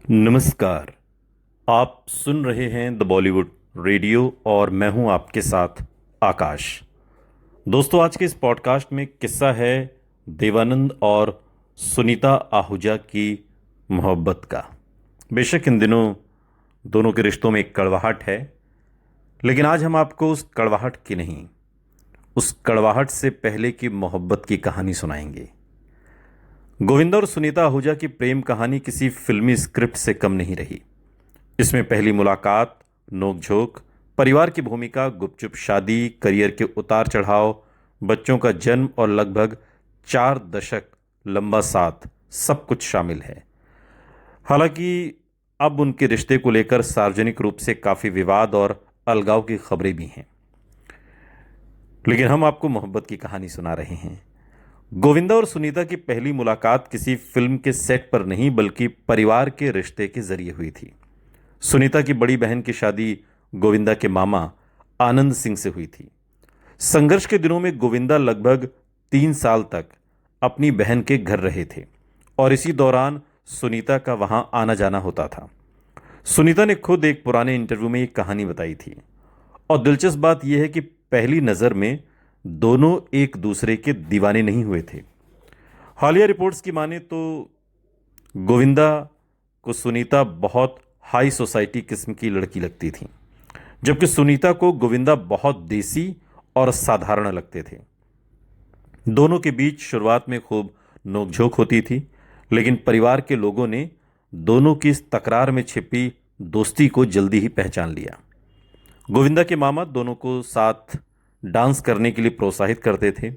नमस्कार। आप सुन रहे हैं द बॉलीवुड रेडियो और मैं हूं आपके साथ आकाश। दोस्तों, आज के इस पॉडकास्ट में किस्सा है देवानंद और सुनीता आहूजा की मोहब्बत का। बेशक इन दिनों दोनों के रिश्तों में एक कड़वाहट है, लेकिन आज हम आपको उस कड़वाहट की नहीं, उस कड़वाहट से पहले की मोहब्बत की कहानी सुनाएंगे। गोविंदा और सुनीता आहूजा की प्रेम कहानी किसी फिल्मी स्क्रिप्ट से कम नहीं रही। इसमें पहली मुलाकात, नोकझोंक, परिवार की भूमिका, गुपचुप शादी, करियर के उतार चढ़ाव, बच्चों का जन्म और लगभग 4 दशक लंबा साथ, सब कुछ शामिल है। हालांकि अब उनके रिश्ते को लेकर सार्वजनिक रूप से काफी विवाद और अलगाव की खबरें भी हैं, लेकिन हम आपको मोहब्बत की कहानी सुना रहे हैं। गोविंदा और सुनीता की पहली मुलाकात किसी फिल्म के सेट पर नहीं, बल्कि परिवार के रिश्ते के जरिए हुई थी। सुनीता की बड़ी बहन की शादी गोविंदा के मामा आनंद सिंह से हुई थी। संघर्ष के दिनों में गोविंदा लगभग 3 साल तक अपनी बहन के घर रहे थे और इसी दौरान सुनीता का वहां आना जाना होता था। सुनीता ने खुद एक पुराने इंटरव्यू में एक कहानी बताई थी, और दिलचस्प बात यह है कि पहली नजर में दोनों एक दूसरे के दीवाने नहीं हुए थे। हालिया रिपोर्ट्स की माने तो गोविंदा को सुनीता बहुत हाई सोसाइटी किस्म की लड़की लगती थी, जबकि सुनीता को गोविंदा बहुत देसी और साधारण लगते थे। दोनों के बीच शुरुआत में खूब नोकझोंक होती थी, लेकिन परिवार के लोगों ने दोनों की इस तकरार में छिपी दोस्ती को जल्दी ही पहचान लिया। गोविंदा के मामा दोनों को साथ डांस करने के लिए प्रोत्साहित करते थे।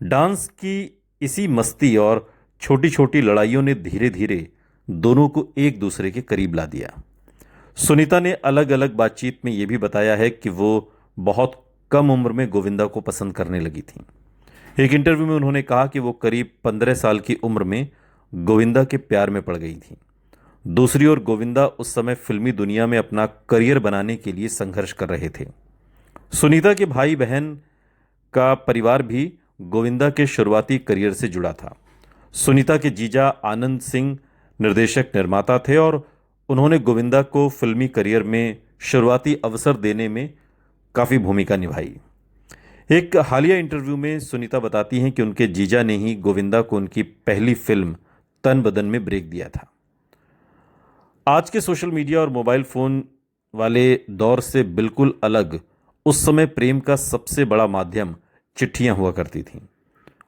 डांस की इसी मस्ती और छोटी छोटी लड़ाइयों ने धीरे धीरे दोनों को एक दूसरे के करीब ला दिया। सुनीता ने अलग अलग बातचीत में यह भी बताया है कि वो बहुत कम उम्र में गोविंदा को पसंद करने लगी थी। एक इंटरव्यू में उन्होंने कहा कि वो करीब 15 साल की उम्र में गोविंदा के प्यार में पड़ गई थी। दूसरी ओर गोविंदा उस समय फिल्मी दुनिया में अपना करियर बनाने के लिए संघर्ष कर रहे थे। सुनीता के भाई बहन का परिवार भी गोविंदा के शुरुआती करियर से जुड़ा था। सुनीता के जीजा आनंद सिंह निर्देशक निर्माता थे और उन्होंने गोविंदा को फिल्मी करियर में शुरुआती अवसर देने में काफ़ी भूमिका निभाई। एक हालिया इंटरव्यू में सुनीता बताती हैं कि उनके जीजा ने ही गोविंदा को उनकी पहली फिल्म तन बदन में ब्रेक दिया था। आज के सोशल मीडिया और मोबाइल फ़ोन वाले दौर से बिल्कुल अलग उस समय प्रेम का सबसे बड़ा माध्यम चिट्ठियां हुआ करती थीं।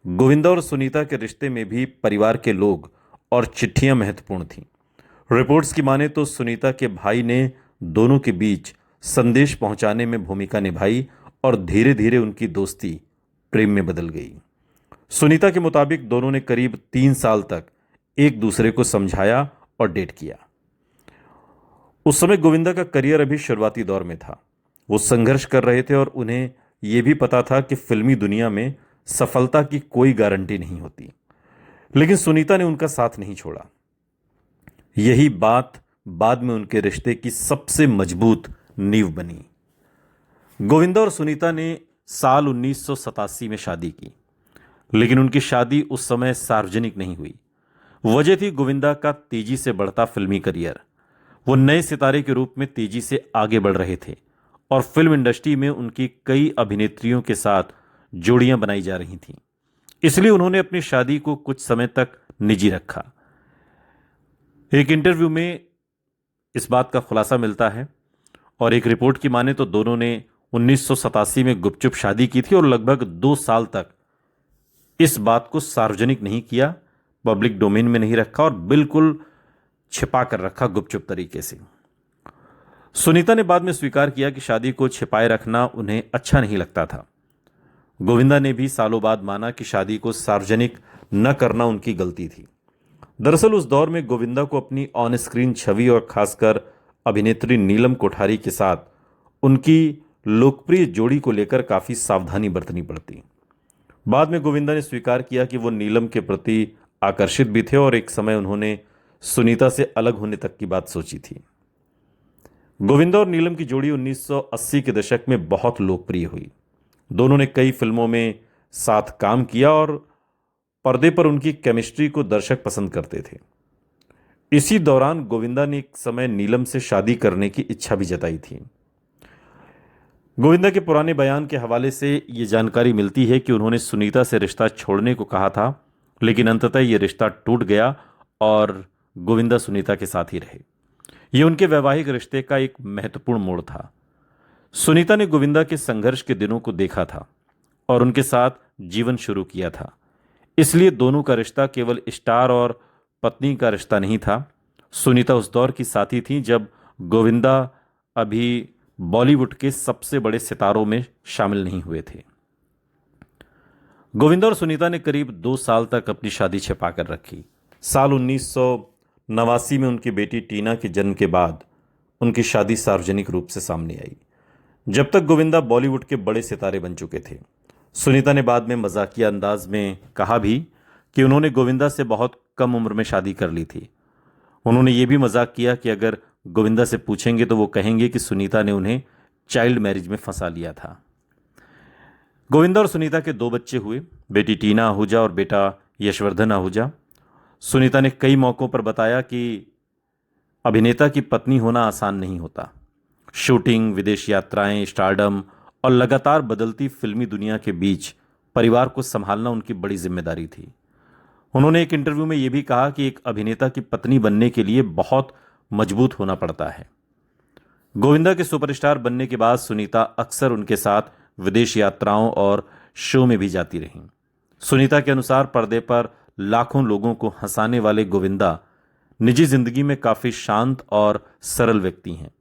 गोविंदा और सुनीता के रिश्ते में भी परिवार के लोग और चिट्ठियां महत्वपूर्ण थीं। रिपोर्ट्स की माने तो सुनीता के भाई ने दोनों के बीच संदेश पहुंचाने में भूमिका निभाई और धीरे धीरे उनकी दोस्ती प्रेम में बदल गई। सुनीता के मुताबिक दोनों ने करीब 3 साल तक एक दूसरे को समझाया और डेट किया। उस समय गोविंदा का करियर अभी शुरुआती दौर में था। वो संघर्ष कर रहे थे और उन्हें यह भी पता था कि फिल्मी दुनिया में सफलता की कोई गारंटी नहीं होती, लेकिन सुनीता ने उनका साथ नहीं छोड़ा। यही बात बाद में उनके रिश्ते की सबसे मजबूत नींव बनी। गोविंदा और सुनीता ने साल 1987 में शादी की, लेकिन उनकी शादी उस समय सार्वजनिक नहीं हुई। वजह थी गोविंदा का तेजी से बढ़ता फिल्मी करियर। वो नए सितारे के रूप में तेजी से आगे बढ़ रहे थे और फिल्म इंडस्ट्री में उनकी कई अभिनेत्रियों के साथ जोड़ियां बनाई जा रही थीं। इसलिए उन्होंने अपनी शादी को कुछ समय तक निजी रखा। एक इंटरव्यू में इस बात का खुलासा मिलता है और एक रिपोर्ट की माने तो दोनों ने 1987 में गुपचुप शादी की थी और लगभग 2 साल तक इस बात को सार्वजनिक नहीं किया, पब्लिक डोमेन में नहीं रखा और बिल्कुल छिपा कर रखा गुपचुप तरीके से। सुनीता ने बाद में स्वीकार किया कि शादी को छिपाए रखना उन्हें अच्छा नहीं लगता था। गोविंदा ने भी सालों बाद माना कि शादी को सार्वजनिक न करना उनकी गलती थी। दरअसल उस दौर में गोविंदा को अपनी ऑन स्क्रीन छवि और खासकर अभिनेत्री नीलम कोठारी के साथ उनकी लोकप्रिय जोड़ी को लेकर काफी सावधानी बरतनी पड़ती। बाद में गोविंदा ने स्वीकार किया कि वो नीलम के प्रति आकर्षित भी थे और एक समय उन्होंने सुनीता से अलग होने तक की बात सोची थी। गोविंदा और नीलम की जोड़ी 1980 के दशक में बहुत लोकप्रिय हुई। दोनों ने कई फिल्मों में साथ काम किया और पर्दे पर उनकी केमिस्ट्री को दर्शक पसंद करते थे। इसी दौरान गोविंदा ने एक समय नीलम से शादी करने की इच्छा भी जताई थी। गोविंदा के पुराने बयान के हवाले से ये जानकारी मिलती है कि उन्होंने सुनीता से रिश्ता छोड़ने को कहा था, लेकिन अंततः ये रिश्ता टूट गया और गोविंदा सुनीता के साथ ही रहे। ये उनके वैवाहिक रिश्ते का एक महत्वपूर्ण मोड़ था। सुनीता ने गोविंदा के संघर्ष के दिनों को देखा था और उनके साथ जीवन शुरू किया था। इसलिए दोनों का रिश्ता केवल स्टार और पत्नी का रिश्ता नहीं था। सुनीता उस दौर की साथी थी जब गोविंदा अभी बॉलीवुड के सबसे बड़े सितारों में शामिल नहीं हुए थे। गोविंदा और सुनीता ने करीब 2 साल तक अपनी शादी छिपा कर रखी। साल 1989 में उनकी बेटी टीना के जन्म के बाद उनकी शादी सार्वजनिक रूप से सामने आई। जब तक गोविंदा बॉलीवुड के बड़े सितारे बन चुके थे। सुनीता ने बाद में मजाकिया अंदाज में कहा भी कि उन्होंने गोविंदा से बहुत कम उम्र में शादी कर ली थी। उन्होंने ये भी मजाक किया कि अगर गोविंदा से पूछेंगे तो वो कहेंगे कि सुनीता ने उन्हें चाइल्ड मैरिज में फंसा लिया था। गोविंदा और सुनीता के 2 बच्चे हुए, बेटी टीना आहूजा और बेटा यशवर्धन आहूजा। सुनीता ने कई मौकों पर बताया कि अभिनेता की पत्नी होना आसान नहीं होता। शूटिंग, विदेश यात्राएं, स्टारडम और लगातार बदलती फिल्मी दुनिया के बीच परिवार को संभालना उनकी बड़ी जिम्मेदारी थी। उन्होंने एक इंटरव्यू में यह भी कहा कि एक अभिनेता की पत्नी बनने के लिए बहुत मजबूत होना पड़ता है। गोविंदा के सुपरस्टार बनने के बाद सुनीता अक्सर उनके साथ विदेश यात्राओं और शो में भी जाती रहीं। सुनीता के अनुसार पर्दे पर लाखों लोगों को हंसाने वाले गोविंदा निजी जिंदगी में काफी शांत और सरल व्यक्ति हैं।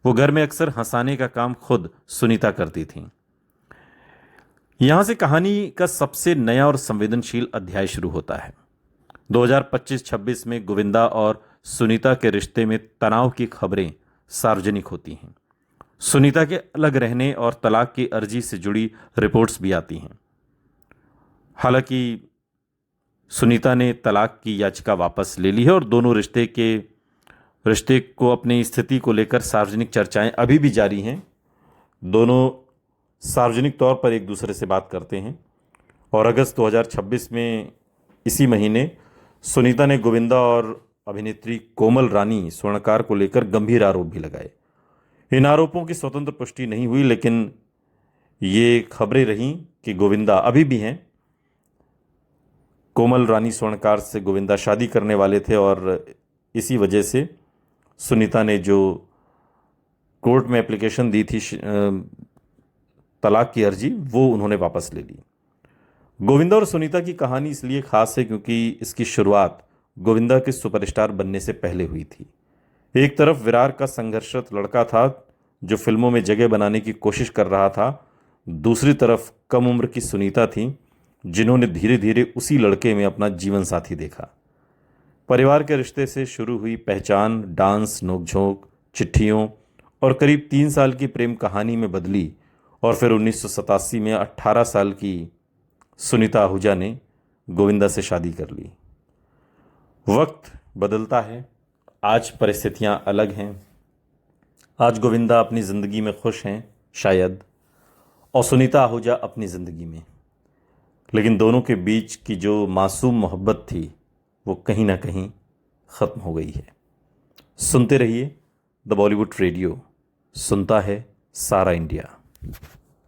वो घर में अक्सर हंसाने का काम खुद सुनीता करती थीं। यहां से कहानी का सबसे नया और संवेदनशील अध्याय शुरू होता है। 2025-26 में गोविंदा और सुनीता के रिश्ते में तनाव की खबरें सार्वजनिक होती हैं। सुनीता के अलग रहने और तलाक की अर्जी से जुड़ी रिपोर्ट्स भी आती हैं। हालांकि सुनीता ने तलाक की याचिका वापस ले ली है और दोनों रिश्ते को अपनी स्थिति को लेकर सार्वजनिक चर्चाएं अभी भी जारी हैं। दोनों सार्वजनिक तौर पर एक दूसरे से बात करते हैं और अगस्त 2026 में इसी महीने सुनीता ने गोविंदा और अभिनेत्री कोमल रानी स्वर्णकार को लेकर गंभीर आरोप भी लगाए। इन आरोपों की स्वतंत्र पुष्टि नहीं हुई, लेकिन ये खबरें रहीं कि गोविंदा अभी भी हैं। कोमल रानी स्वर्णकार से गोविंदा शादी करने वाले थे और इसी वजह से सुनीता ने जो कोर्ट में एप्लीकेशन दी थी तलाक की अर्जी, वो उन्होंने वापस ले ली। गोविंदा और सुनीता की कहानी इसलिए खास है क्योंकि इसकी शुरुआत गोविंदा के सुपरस्टार बनने से पहले हुई थी। एक तरफ विरार का संघर्षरत लड़का था जो फिल्मों में जगह बनाने की कोशिश कर रहा था, दूसरी तरफ कम उम्र की सुनीता थी जिन्होंने धीरे धीरे उसी लड़के में अपना जीवन साथी देखा। परिवार के रिश्ते से शुरू हुई पहचान डांस, नोकझोंक, चिट्ठियों और करीब 3 साल की प्रेम कहानी में बदली और फिर 1987 में 18 साल की सुनीता आहूजा ने गोविंदा से शादी कर ली। वक्त बदलता है, आज परिस्थितियां अलग हैं। आज गोविंदा अपनी ज़िंदगी में खुश हैं शायद, और सुनीता आहूजा अपनी ज़िंदगी में, लेकिन दोनों के बीच की जो मासूम मोहब्बत थी वो कहीं ना कहीं ख़त्म हो गई है। सुनते रहिए द बॉलीवुड रेडियो, सुनता है सारा इंडिया।